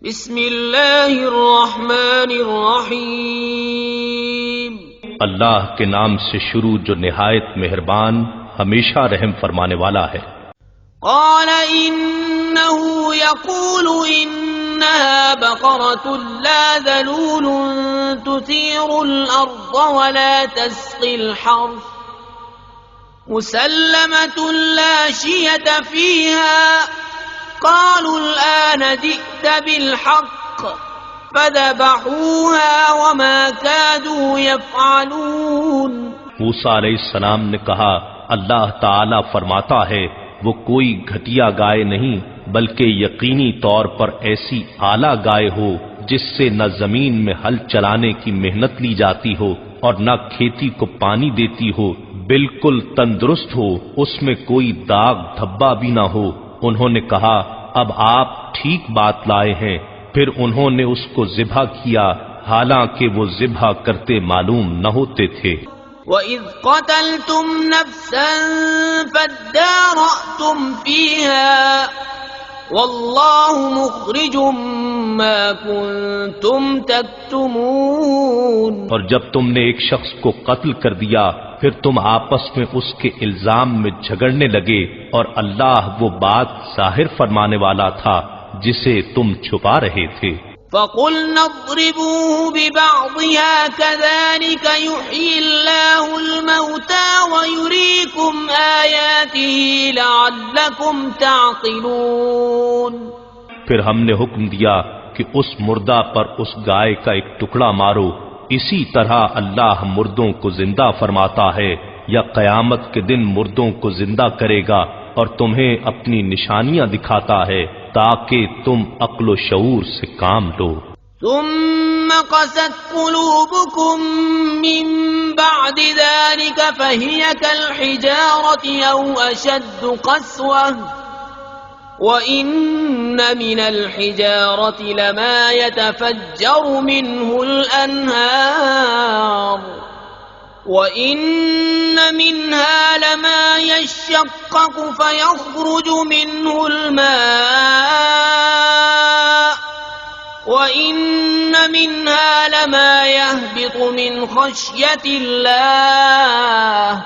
بسم اللہ الرحمن الرحیم اللہ کے نام سے شروع جو نہایت مہربان ہمیشہ رحم فرمانے والا ہے۔ قال انه يقول انها بقرة لا ذلول تثير الارض ولا تسقي الحرث مسلمة لا شية فيها قالوا الآن جئت بالحق فذبحوها وما كادوا يفعلون۔ موسیٰ علیہ السلام نے کہا اللہ تعالی فرماتا ہے وہ کوئی گھٹیا گائے نہیں بلکہ یقینی طور پر ایسی اعلیٰ گائے ہو جس سے نہ زمین میں ہل چلانے کی محنت لی جاتی ہو اور نہ کھیتی کو پانی دیتی ہو، بالکل تندرست ہو، اس میں کوئی داغ دھبا بھی نہ ہو۔ انہوں نے کہا اب آپ ٹھیک بات لائے ہیں، پھر انہوں نے اس کو ذبح کیا حالانکہ وہ ذبح کرتے معلوم نہ ہوتے تھے۔ وَإِذْ قَتَلْتُمْ نَفْسًا فَادَّارَأْتُمْ فِيهَا وَاللَّهُ مُخْرِجٌ مَا كُنْتُمْ تَكْتُمُونَ۔ اور جب تم نے ایک شخص کو قتل کر دیا پھر تم آپس میں اس کے الزام میں جھگڑنے لگے اور اللہ وہ بات ظاہر فرمانے والا تھا جسے تم چھپا رہے تھے۔ فَقُلْنَا اضْرِبُوهُ بِبَعْضِهَا كَذَلِكَ يُحْيِي اللَّهُ الْمَوْتَى وَيُرِيكُمْ آيَاتِهِ لَعَلَّكُمْ تَعْقِلُونَ۔ پھر ہم نے حکم دیا کہ اس مردہ پر اس گائے کا ایک ٹکڑا مارو، اسی طرح اللہ مردوں کو زندہ فرماتا ہے یا قیامت کے دن مردوں کو زندہ کرے گا اور تمہیں اپنی نشانیاں دکھاتا ہے تاکہ تم عقل و شعور سے کام لو۔ ثم قست قلوبكم من بعد ذلك فهي كالحجارة أو أشد قسوة وَإِنَّ مِنَ الْحِجَارَةِ لَمَا يَتَفَجَّرُ مِنْهُ الْأَنْهَارُ وَإِنَّ مِنْهَا لَمَا يَشَّقَّقُ فَيَخْرُجُ مِنْهُ الْمَاءُ وَإِنَّ مِنْهَا لَمَا يَهْبِطُ مِنْ خَشْيَةِ اللَّهِ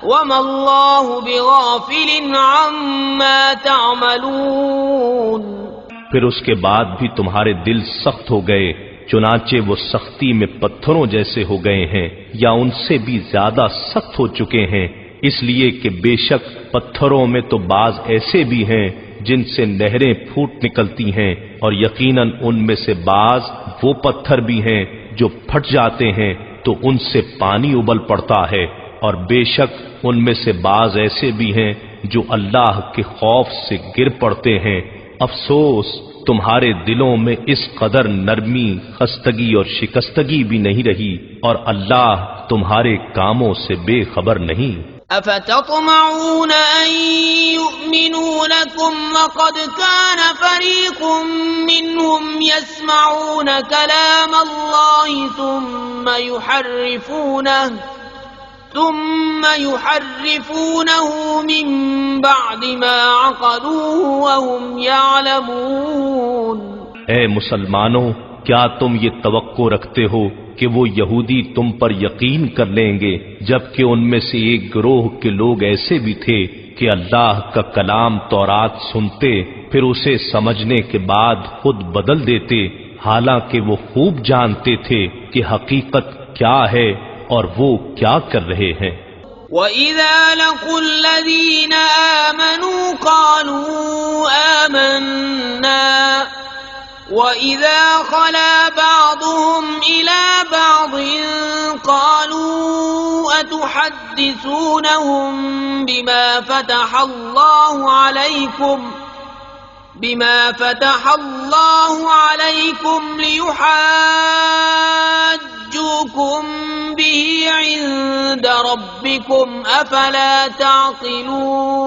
وَمَا اللَّهُ بِغَافِلٍ عَمَّا تَعْمَلُونَ۔ پھر اس کے بعد بھی تمہارے دل سخت ہو گئے، چنانچہ وہ سختی میں پتھروں جیسے ہو گئے ہیں یا ان سے بھی زیادہ سخت ہو چکے ہیں، اس لیے کہ بے شک پتھروں میں تو بعض ایسے بھی ہیں جن سے نہریں پھوٹ نکلتی ہیں، اور یقیناً ان میں سے بعض وہ پتھر بھی ہیں جو پھٹ جاتے ہیں تو ان سے پانی ابل پڑتا ہے، اور بے شک ان میں سے بعض ایسے بھی ہیں جو اللہ کے خوف سے گر پڑتے ہیں۔ افسوس تمہارے دلوں میں اس قدر نرمی، خستگی اور شکستگی بھی نہیں رہی، اور اللہ تمہارے کاموں سے بے خبر نہیں۔ افتطمعون ان يؤمنوا لكم وقد كان فريق منهم يسمعون كلام الله ثم يحرفونه من بعد ما عقلوه وهم يعلمون۔ اے مسلمانوں، کیا تم یہ توقع رکھتے ہو کہ وہ یہودی تم پر یقین کر لیں گے جبکہ ان میں سے ایک گروہ کے لوگ ایسے بھی تھے کہ اللہ کا کلام تورات سنتے پھر اسے سمجھنے کے بعد خود بدل دیتے، حالانکہ وہ خوب جانتے تھے کہ حقیقت کیا ہے اور وہ کیا کر رہے ہیں۔ وَإِذَا لَقُوا الَّذِينَ آمَنُوا قَالُوا آمَنَّا وَإِذَا خَلَا بَعْضُهُمْ إِلَى بَعْضٍ قَالُوا أَتُحَدِّثُونَهُم بِمَا فَتَحَ اللَّهُ عَلَيْكُمْ لِيُحَاجُّوكُم بِهِ عِندَ رَبِّكُمْ أَفَلَا تَعْقِلُونَ۔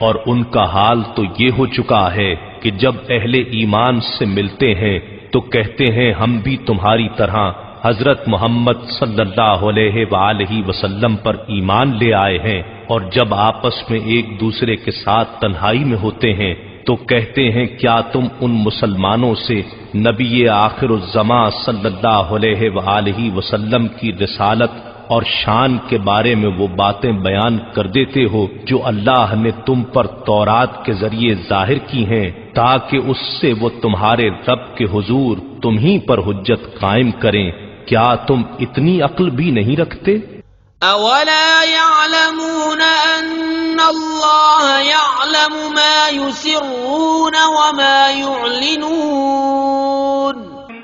اور ان کا حال تو یہ ہو چکا ہے کہ جب اہل ایمان سے ملتے ہیں تو کہتے ہیں ہم بھی تمہاری طرح حضرت محمد صلی اللہ علیہ وآلہ وسلم پر ایمان لے آئے ہیں، اور جب آپس میں ایک دوسرے کے ساتھ تنہائی میں ہوتے ہیں تو کہتے ہیں کیا تم ان مسلمانوں سے نبی آخر الزماں صلی اللہ علیہ وآلہ وسلم کی رسالت اور شان کے بارے میں وہ باتیں بیان کر دیتے ہو جو اللہ نے تم پر تورات کے ذریعے ظاہر کی ہیں تاکہ اس سے وہ تمہارے رب کے حضور تم ہی پر حجت قائم کریں؟ کیا تم اتنی عقل بھی نہیں رکھتے؟ اولا يعلمون ان اللہ يعلم ما يسرون وما يعلنون؟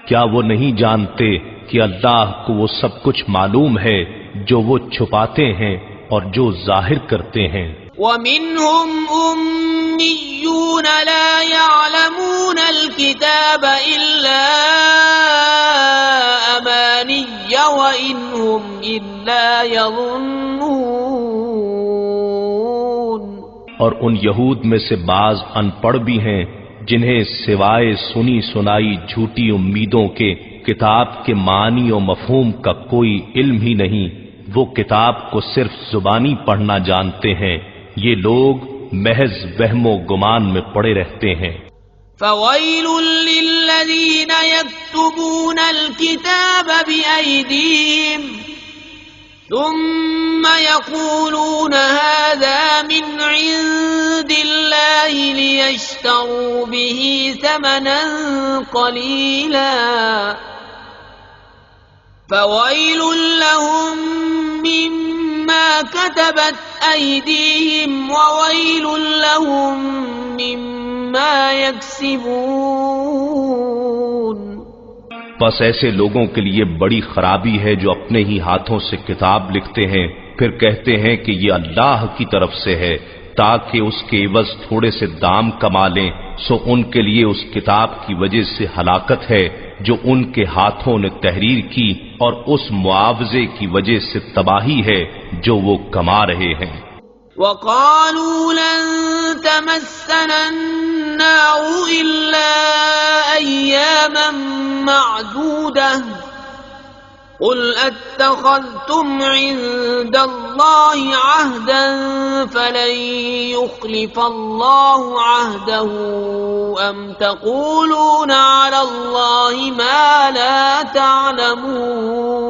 کیا وہ نہیں جانتے کہ اللہ کو وہ سب کچھ معلوم ہے جو وہ چھپاتے ہیں اور جو ظاہر کرتے ہیں؟ وَمِنْهُمْ أُمِّيُّونَ لَا يَعْلَمُونَ الْكِتَابَ إِلَّا أَمَانِيَّ وَإِنْ هُمْ إِلَّا يَظُنُّونَ۔ اور ان یہود میں سے بعض ان پڑھ بھی ہیں جنہیں سوائے سنی سنائی جھوٹی امیدوں کے کتاب کے معنی و مفہوم کا کوئی علم ہی نہیں، وہ کتاب کو صرف زبانی پڑھنا جانتے ہیں، یہ لوگ محض وہم و گمان میں پڑے رہتے ہیں۔ فَوَيْلٌ لِّلَّذِينَ يَكْتُبُونَ الْكِتَابَ بِأَيْدِيهِمْ ثُمَّ يَقُولُونَ هَذَا مِنْ عِندِ اللَّهِ لِيَشْتَرُوا بِهِ ثَمَنًا قَلِيلًا فَوَيْلٌ لَّهُم مِّمَّا كَتَبَتْ أَيْدِيهِمْ وَوَيْلٌ لَّهُم مِّمَّا يَكْسِبُونَ۔ بس ایسے لوگوں کے لیے بڑی خرابی ہے جو اپنے ہی ہاتھوں سے کتاب لکھتے ہیں پھر کہتے ہیں کہ یہ اللہ کی طرف سے ہے تاکہ اس کے عوض تھوڑے سے دام کما لیں، سو ان کے لیے اس کتاب کی وجہ سے ہلاکت ہے جو ان کے ہاتھوں نے تحریر کی، اور اس معاوضے کی وجہ سے تباہی ہے جو وہ کما رہے ہیں۔ وَقَالُوا لَن تَمَسَّنَا النَّارُ إِلَّا أَيَّامًا مَّعْدُودَةً قُلْ أَتَّخَذْتُمْ عِندَ اللَّهِ عَهْدًا فَلَن يُخْلِفَ اللَّهُ عَهْدَهُ أَمْ تَقُولُونَ عَلَى اللَّهِ مَا لَا تَعْلَمُونَ۔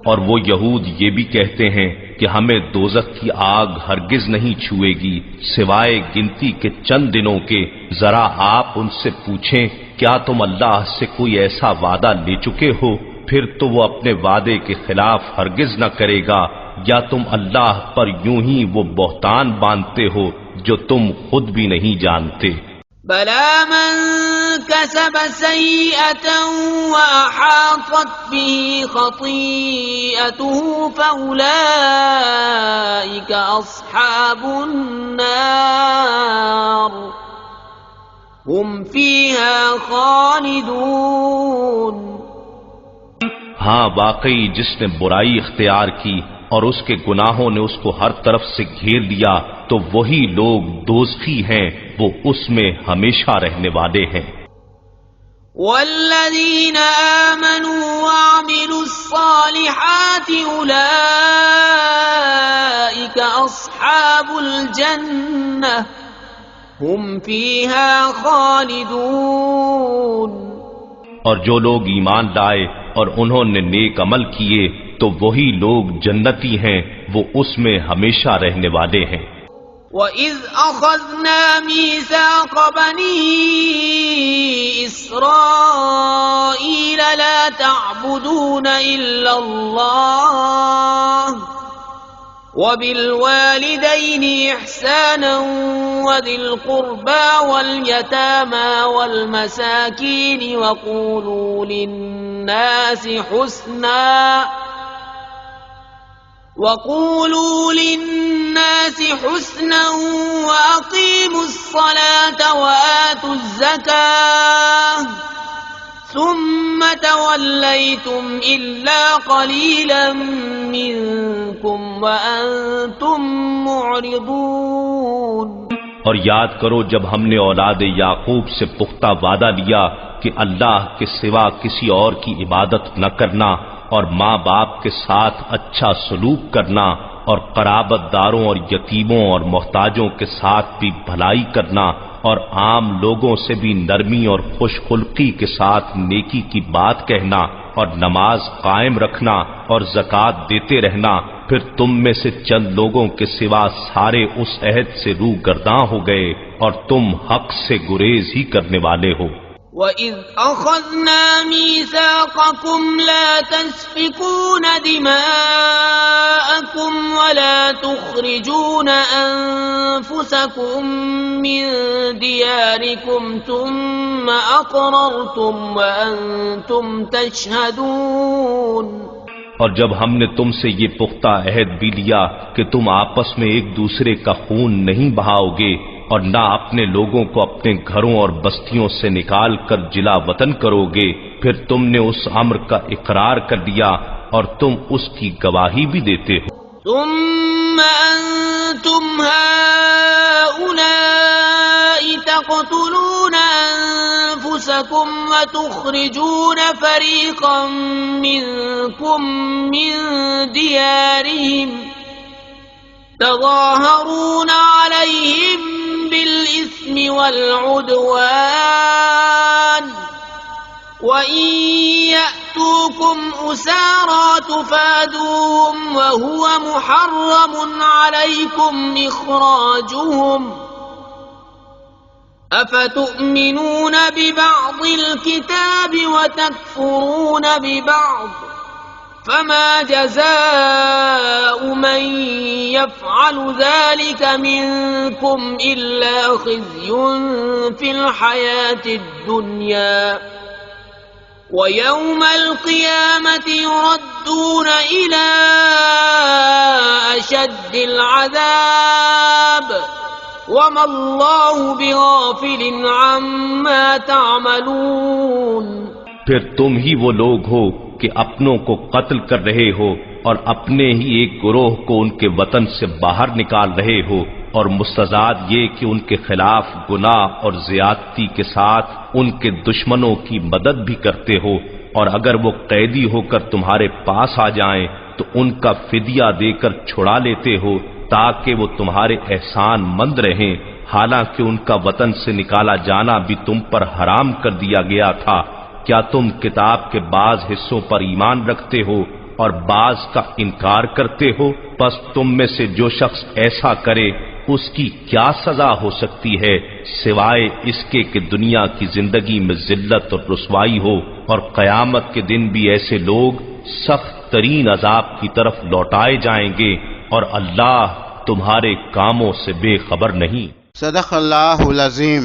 اور وہ یہود یہ بھی کہتے ہیں کہ ہمیں دوزخ کی آگ ہرگز نہیں چھوئے گی سوائے گنتی کے چند دنوں کے، ذرا آپ ان سے پوچھیں کیا تم اللہ سے کوئی ایسا وعدہ لے چکے ہو؟ پھر تو وہ اپنے وعدے کے خلاف ہرگز نہ کرے گا، یا تم اللہ پر یوں ہی وہ بہتان باندھتے ہو جو تم خود بھی نہیں جانتے۔ بَلَى مَن كَسَبَ سَيِّئَةً وَأَحَاطَتْ بِهِ خَطِيئَتُهُ فَأُولَئِكَ أَصْحَابُ النَّارِ هُمْ فِيهَا خَالِدُونَ۔ ہاں واقعی جس نے برائی اختیار کی اور اس کے گناہوں نے اس کو ہر طرف سے گھیر لیا تو وہی لوگ دوزخی ہیں، وہ اس میں ہمیشہ رہنے والے ہیں۔ والذین آمنوا وعملوا الصالحات اولئک اصحاب الجنہ ہم فیہا خالدون۔ اور جو لوگ ایمان لائے اور انہوں نے نیک عمل کیے تو وہی لوگ جنتی ہیں، وہ اس میں ہمیشہ رہنے والے ہیں۔ وَإِذْ أَخَذْنَا مِيثَاقَ بَنِي إِسْرَائِيلَ لَا تَعْبُدُونَ إِلَّا اللَّهَ وَبِالْوَالِدَيْنِ إِحْسَانًا وَذِي الْقُرْبَى وَالْيَتَامَى وَالْمَسَاكِينِ وَقُولُوا لِلنَّاسِ حُسْنًا وَأَقِيمُوا الصَّلَاةَ وَآتُوا الزَّكَاةَ ثُمَّ تَوَلَّيْتُمْ إِلَّا قَلِيلًا مِّنكُمْ وَأَنتُم مُّعْرِضُونَ۔ اور یاد کرو جب ہم نے اولاد یعقوب سے پختہ وعدہ لیا کہ اللہ کے سوا کسی اور کی عبادت نہ کرنا اور ماں باپ کے ساتھ اچھا سلوک کرنا اور قرابت داروں اور یتیموں اور محتاجوں کے ساتھ بھی بھلائی کرنا اور عام لوگوں سے بھی نرمی اور خوش خلقی کے ساتھ نیکی کی بات کہنا اور نماز قائم رکھنا اور زکوٰۃ دیتے رہنا، پھر تم میں سے چند لوگوں کے سوا سارے اس عہد سے روگرداں ہو گئے اور تم حق سے گریز ہی کرنے والے ہو۔ وَإِذْ أَخَذْنَا مِيثَاقَكُمْ لَا تَسْفِكُونَ دِمَاءَكُمْ وَلَا تُخْرِجُونَ أَنفُسَكُمْ مِنْ دِيَارِكُمْ ثُمَّ أَقْرَرْتُمْ وَأَنْتُمْ تَشْهَدُونَ۔ اور جب ہم نے تم سے یہ پختہ عہد بھی لیا کہ تم آپس میں ایک دوسرے کا خون نہیں بہاؤ گے اور نہ اپنے لوگوں کو اپنے گھروں اور بستیوں سے نکال کر جلا وطن کرو گے، پھر تم نے اس امر کا اقرار کر لیا اور تم اس کی گواہی بھی دیتے ہو۔ ثم أنتم هؤلاء تقتلون أنفسكم وتخرجون فريقا منكم من ديارهم تظاهرون عليهم بالإثم والعدوان وَإِن يَأْتُوكُمْ أُسَارَىٰ تُفَادُوهُمْ وَهُوَ مُحَرَّمٌ عَلَيْكُمْ إِخْرَاجُهُمْ أَفَتُؤْمِنُونَ بِبَعْضِ الْكِتَابِ وَتَكْفُرُونَ بِبَعْضٍ فَمَا جَزَاءُ مَن يَفْعَلُ ذَلِكَ مِنكُمْ إِلَّا خِزْيٌ فِي الْحَيَاةِ الدُّنْيَا وَيَوْمَ الْقِيَامَةِ يُرَدُّونَ إِلَىٰ أَشَدِّ الْعَذَابِ وَمَا اللَّهُ بِغَافِلٍ عَمَّا تَعْمَلُونَ۔ پھر تم ہی وہ لوگ ہو کہ اپنوں کو قتل کر رہے ہو اور اپنے ہی ایک گروہ کو ان کے وطن سے باہر نکال رہے ہو، اور مستزاد یہ کہ ان کے خلاف گناہ اور زیادتی کے ساتھ ان کے دشمنوں کی مدد بھی کرتے ہو، اور اگر وہ قیدی ہو کر تمہارے پاس آ جائیں تو ان کا فدیہ دے کر چھڑا لیتے ہو تاکہ وہ تمہارے احسان مند رہیں، حالانکہ ان کا وطن سے نکالا جانا بھی تم پر حرام کر دیا گیا تھا۔ کیا تم کتاب کے بعض حصوں پر ایمان رکھتے ہو اور بعض کا انکار کرتے ہو؟ پس تم میں سے جو شخص ایسا کرے اس کی کیا سزا ہو سکتی ہے سوائے اس کے کہ دنیا کی زندگی میں ذلت اور رسوائی ہو، اور قیامت کے دن بھی ایسے لوگ سخت ترین عذاب کی طرف لوٹائے جائیں گے، اور اللہ تمہارے کاموں سے بے خبر نہیں۔ صدق اللہ العظیم۔